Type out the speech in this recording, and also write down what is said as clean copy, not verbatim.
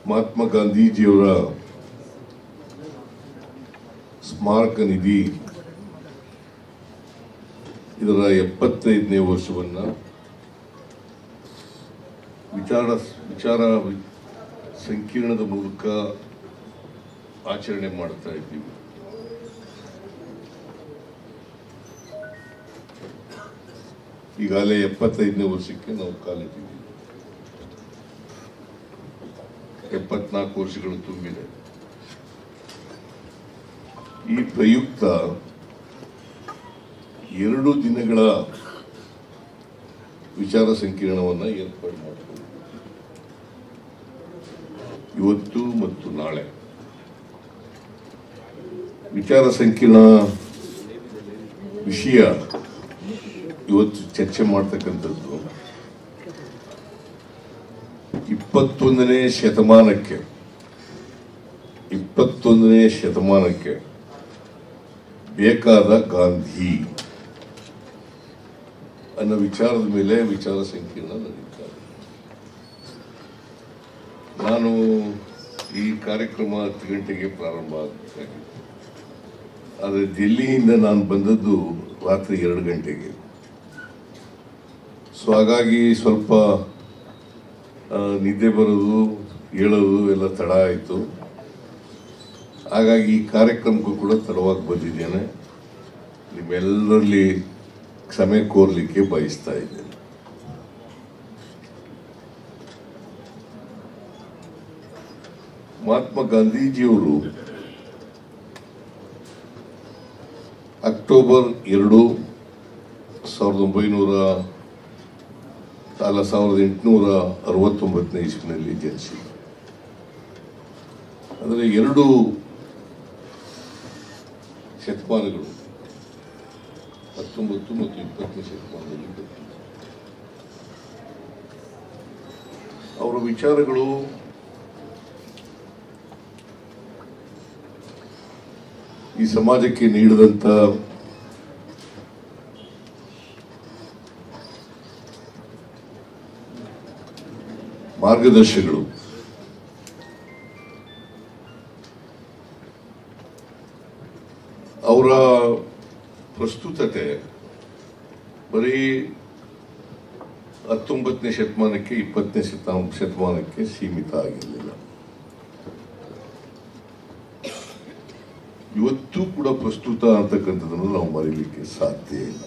ಮಹಾತ್ಮ ಗಾಂಧೀಜಿಯವರ ಸ್ಮಾರಕ ನಿಧಿ ಇದರ 75ನೇ ವರ್ಷವನ್ನು ವಿಚಾರ ಸಂಕಿರಣದ ಮೂಲಕ ಆಚರಣೆ ಮಾಡ್ತಾ ಇದ್ದೀವಿ. ಈಗಾಗಲೇ 75ನೇ ವರ್ಷಕ್ಕೆ ನಾವು ಕಾಲಿಟ್ಟಿದ್ದೀವಿ. 74 ವರ್ಷಗಳು ತುಂಬಿದೆ. ಈ ಪ್ರಯುಕ್ತ 2 ದಿನಗಳ ವಿಚಾರ ಸಂಕಿರಣವನ್ನು ಏರ್ಪಾಡು ಮಾಡಿಕೊಳ್ಳಿ. ಇವತ್ತು ಮತ್ತು ನಾಳೆ ವಿಚಾರ ಸಂಕಿರಣ ವಿಷಯ ಇವತ್ತು ಚರ್ಚೆ ಮಾಡ್ತಕ್ಕಂಥದ್ದು 21ನೇ ಶತಮಾನಕ್ಕೆ ಬೇಕಾದ ಗಾಂಧಿ ಅನ್ನೋ ವಿಚಾರದ ಮೇಲೆ ವಿಚಾರ ಸಂಕಿರಣ ನಡೆಯುತ್ತಾರೆ. ನಾನು ಈ ಕಾರ್ಯಕ್ರಮ 10 ಗಂಟೆಗೆ ಪ್ರಾರಂಭ ಆಗಬೇಕಾಗಿತ್ತು. ಆದರೆ ದಿಲ್ಲಿಯಿಂದ ನಾನು ಬಂದದ್ದು ರಾತ್ರಿ 2 ಗಂಟೆಗೆ. ಸೊ ಹಾಗಾಗಿ ಸ್ವಲ್ಪ ನಿದ್ದೆ ಬರೋದು ಹೇಳೋದು ಎಲ್ಲ ತಡ ಆಯಿತು. ಹಾಗಾಗಿ ಈ ಕಾರ್ಯಕ್ರಮಕ್ಕೂ ಕೂಡ ತಡವಾಗಿ ಬಂದಿದ್ದೇನೆ. ನಿಮ್ಮೆಲ್ಲರಲ್ಲಿ ಕ್ಷಮೆ ಕೋರ್ಲಿಕ್ಕೆ ಬಯಸ್ತಾ ಇದ್ದೇನೆ. ಮಹಾತ್ಮ ಗಾಂಧೀಜಿಯವರು ಅಕ್ಟೋಬರ್ 2, 1869ನೇ ಇಸ್ವಿನಲ್ಲಿ ಜನಿಸಿದರು. ಅಂದರೆ 2 ಶತಮಾನಗಳು 19 ಮತ್ತು 20ನೇ ಶತಮಾನದಲ್ಲಿ ಅವರ ವಿಚಾರಗಳು ಈ ಸಮಾಜಕ್ಕೆ ನೀಡಿದಂಥ ಮಾರ್ಗದರ್ಶನಗಳು ಅವರ ಪ್ರಸ್ತುತತೆ ಬರೀ 19ನೇ ಶತಮಾನಕ್ಕೆ 20ನೇ ಶತಮಾನಕ್ಕೆ ಸೀಮಿತ ಆಗಿರಲಿಲ್ಲ. ಇವತ್ತು ಕೂಡ ಪ್ರಸ್ತುತ ಅಂತಕ್ಕಂಥದ್ದನ್ನು ನಾವು ಮರೀಲಿಕ್ಕೆ ಸಾಧ್ಯ ಇಲ್ಲ.